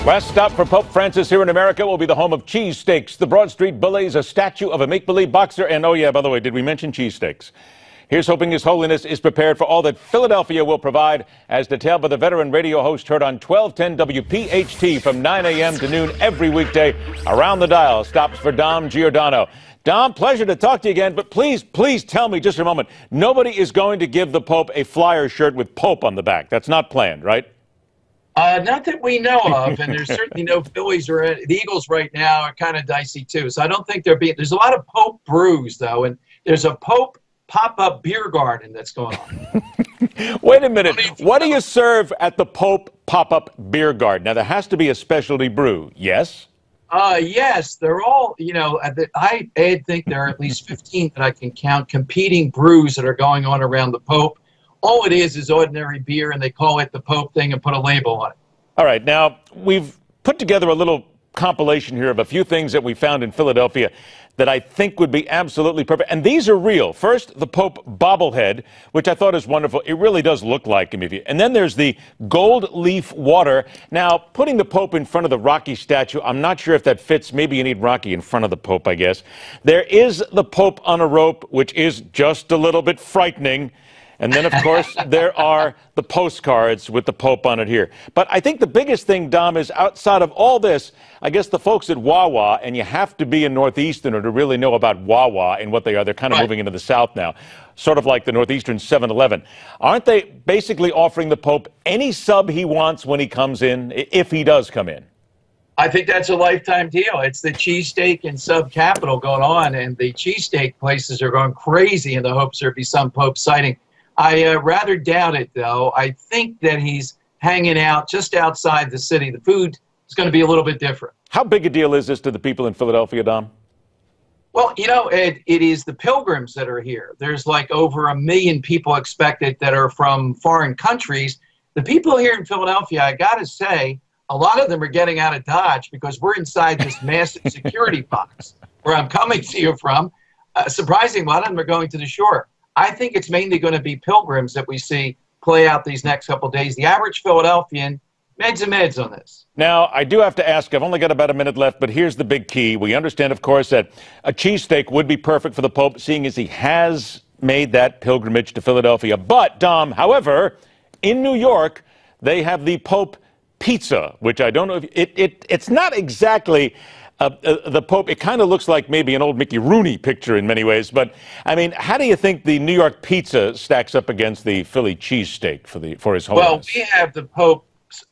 Last stop for Pope Francis here in America will be the home of cheesesteaks. The Broad Street Bull a statue of a make-believe boxer. And oh yeah, by the way, did we mention cheesesteaks? Here's hoping His Holiness is prepared for all that Philadelphia will provide, as detailed by the veteran radio host heard on 1210 WPHT from 9 a.m. to noon every weekday. Around the dial, stops for Dom Giordano. Dom, pleasure to talk to you again, but please tell me just for a moment, nobody is going to give the Pope a flyer shirt with Pope on the back. That's not planned, right? Not that we know of, and there's certainly no Phillies or the Eagles right now are kind of dicey too. So I don't think there's a lot of Pope brews though, and there's a Pope pop-up beer garden that's going on. Wait a minute. What do you serve at the Pope pop-up beer garden? Now there has to be a specialty brew, yes? Yes, they're all, I think there are at least 15 that I can count competing brews that are going on around the Pope. All it is ordinary beer, and they call it the Pope thing and put a label on it. All right. Now, we've put together a little compilation here of a few things that we found in Philadelphia that I think would be absolutely perfect. And these are real. First, the Pope bobblehead, which I thought is wonderful. It really does look like him. And then there's the gold leaf water. Now, putting the Pope in front of the Rocky statue, I'm not sure if that fits. Maybe you need Rocky in front of the Pope, I guess. There is the Pope on a rope, which is just a little bit frightening. And then, of course, there are the postcards with the Pope on it here. But I think the biggest thing, Dom, is outside of all this, I guess the folks at Wawa, and you have to be a Northeasterner to really know about Wawa and what they are. They're kind of moving into the South now, sort of like the Northeastern 7-Eleven. Aren't they basically offering the Pope any sub he wants when he comes in, if he does come in? I think that's a lifetime deal. It's the cheesesteak and sub capital going on, and the cheesesteak places are going crazy in the hopes there'll be some Pope sighting. I rather doubt it, though. I think that he's hanging out just outside the city. The food is going to be a little bit different. How big a deal is this to the people in Philadelphia, Dom? Well, it is the pilgrims that are here. There's like over 1 million people expected that are from foreign countries. The people here in Philadelphia, I got to say, a lot of them are getting out of Dodge because we're inside this massive security box where I'm coming to you from. Surprisingly, a lot of them are going to the shore. I think it's mainly going to be pilgrims that we see play out these next couple of days. The average Philadelphian, meds and meds on this. Now, I do have to ask, I've only got about a minute left, but here's the big key. We understand, of course, that a cheesesteak would be perfect for the Pope, seeing as he has made that pilgrimage to Philadelphia. But, Dom, however, in New York, they have the Pope pizza, which I don't know if it's not exactly the Pope. It kind of looks like maybe an old Mickey Rooney picture in many ways. But, I mean, how do you think the New York pizza stacks up against the Philly cheesesteak for His Holiness? Well, we have the Pope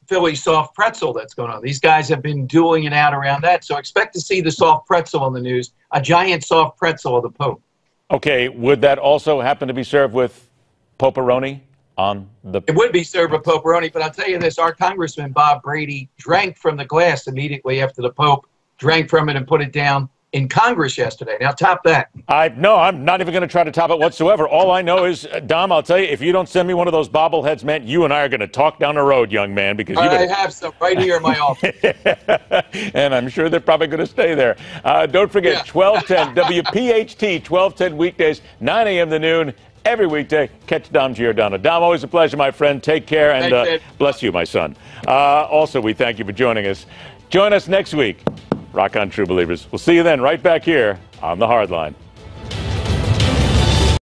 Philly soft pretzel that's going on. These guys have been dueling it out around that. So expect to see the soft pretzel on the news, a giant soft pretzel of the Pope. Okay, would that also happen to be served with Poperoni? It would be served with Poperoni, but I'll tell you this, our Congressman Bob Brady drank from the glass immediately after the Pope drank from it and put it down in Congress yesterday. Now, top that. No, I'm not even going to try to top it whatsoever. All I know is, Dom, I'll tell you, if you don't send me one of those bobbleheads, man, you and I are going to talk down the road, young man, because I have some right here in my office. And I'm sure they're probably going to stay there. Don't forget, 1210 WPHT, 1210 weekdays, 9 a.m. to noon. Every weekday, catch Dom Giordano. Dom, always a pleasure, my friend. Take care, and bless you, my son. Also, we thank you for joining us. Join us next week. Rock on, true believers. We'll see you then right back here on The Hardline.